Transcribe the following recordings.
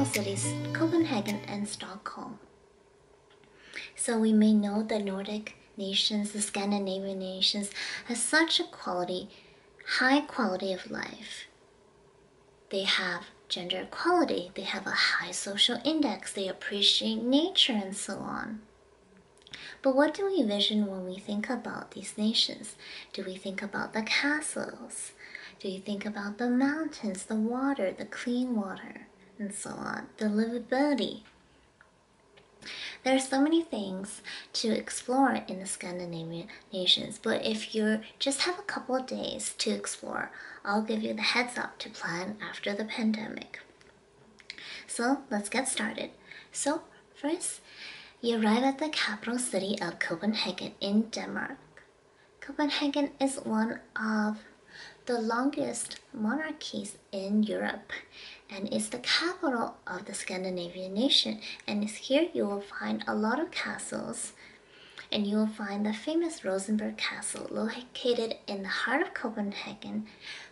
cities, Copenhagen and Stockholm. So we may know the Nordic nations, the Scandinavian nations, has such a high quality of life. They have gender equality, they have a high social index, they appreciate nature and so on. But what do we envision when we think about these nations? Do we think about the castles? Do you think about the mountains, the water, the clean water, and so on, the livability? There are so many things to explore in the Scandinavian nations, but if you just have a couple of days to explore, I'll give you the heads up to plan after the pandemic. So let's get started. So first, you arrive at the capital city of Copenhagen in Denmark. Copenhagen is one of the longest monarchies in Europe and is the capital of the Scandinavian nation. And here you will find a lot of castles, and you will find the famous Rosenborg Castle located in the heart of Copenhagen,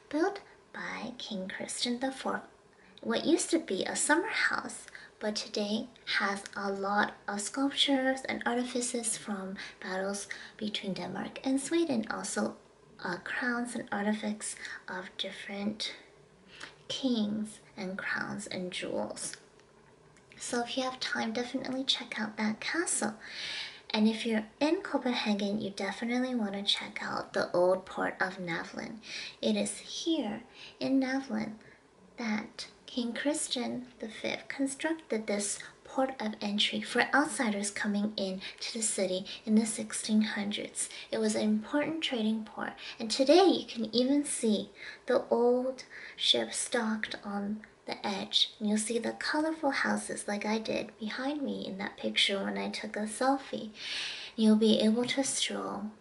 built by King Christian IV. What used to be a summer house, but today has a lot of sculptures and artifices from battles between Denmark and Sweden. Also crowns and artifacts of different kings and crowns and jewels. So if you have time, definitely check out that castle. And if you're in Copenhagen, you definitely want to check out the old port of Navlen. It is here in Navlen that King Christian V constructed this port of entry for outsiders coming in to the city in the 1600s. It was an important trading port, and today you can even see the old ships docked on the edge. And you'll see the colorful houses like I did behind me in that picture when I took a selfie. You'll be able to stroll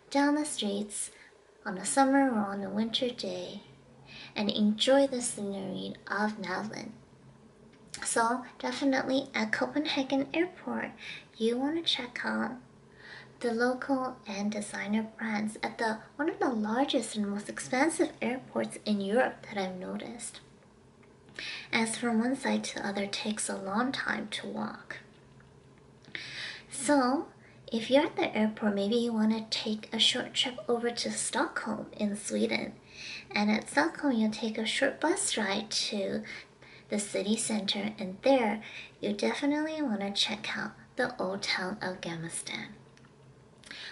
down the streets on a summer or on a winter day and enjoy the scenery of Navlen. So definitely at Copenhagen Airport, you want to check out the local and designer brands at one of the largest and most expensive airports in Europe that I've noticed. As from one side to the other takes a long time to walk. So if you're at the airport, maybe you want to take a short trip over to Stockholm in Sweden. And at Stockholm, you'll take a short bus ride to the city center, and there you definitely want to check out the old town of Gammelstad.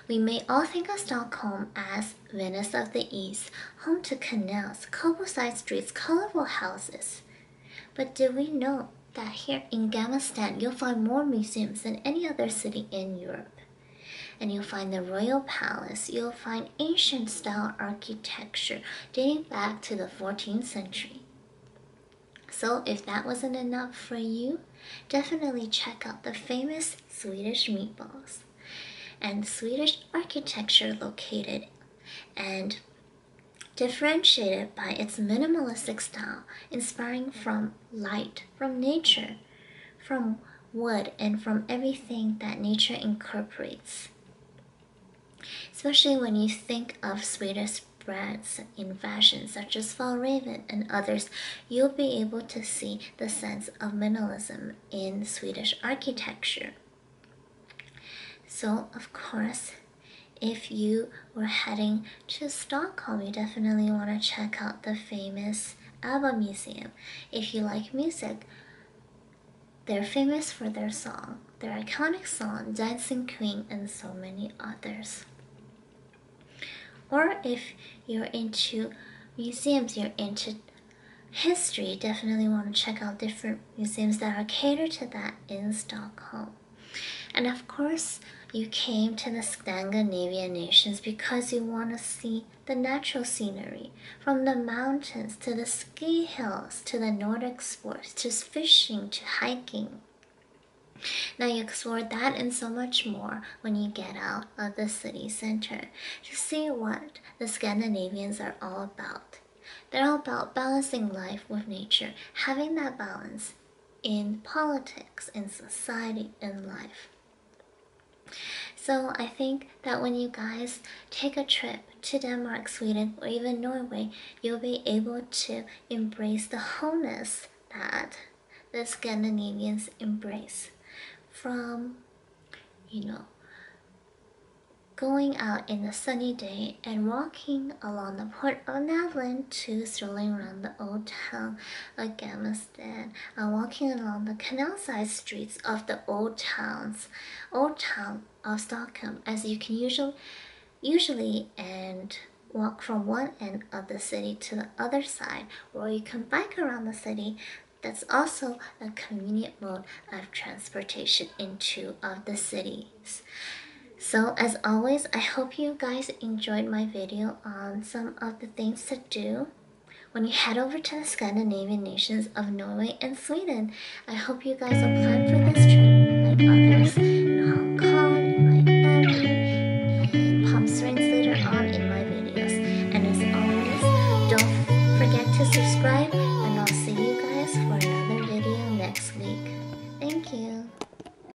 We may all think of Stockholm as Venice of the East, home to canals, cobblestone streets, colorful houses. But do we know that here in Gammelstad you'll find more museums than any other city in Europe? And you'll find the Royal Palace, you'll find ancient style architecture dating back to the 14th century. So if that wasn't enough for you, definitely check out the famous Swedish meatballs and Swedish architecture located and differentiated by its minimalistic style, inspiring from light, from nature, from wood, and from everything that nature incorporates. Especially when you think of Swedish brands in fashion such as Fjällräven and others, you'll be able to see the sense of minimalism in Swedish architecture. So of course, if you were heading to Stockholm, you definitely want to check out the famous ABBA Museum. If you like music, they're famous for their iconic song, Dancing Queen, and so many others. Or if you're into museums, you're into history, definitely want to check out different museums that are catered to that in Stockholm. And of course, you came to the Scandinavian nations because you want to see the natural scenery, from the mountains to the ski hills to the Nordic sports to fishing to hiking. Now you explore that and so much more when you get out of the city center to see what the Scandinavians are all about. They're all about balancing life with nature, having that balance in politics, in society, in life. So I think that when you guys take a trip to Denmark, Sweden, or even Norway, you'll be able to embrace the wholeness that the Scandinavians embrace. From, you know, going out in a sunny day and walking along the port of Navan to strolling around the old town of Gamestan and walking along the canal-side streets of the old town of Stockholm, as you can usually and walk from one end of the city to the other side, or you can bike around the city. That's also a convenient mode of transportation in two of the cities. So as always, I hope you guys enjoyed my video on some of the things to do when you head over to the Scandinavian nations of Norway and Sweden. I hope you guys will plan for this trip like others in Hong Kong, Miami, and Palm Springs later on in my videos. And as always, don't forget to subscribe, and I'll see you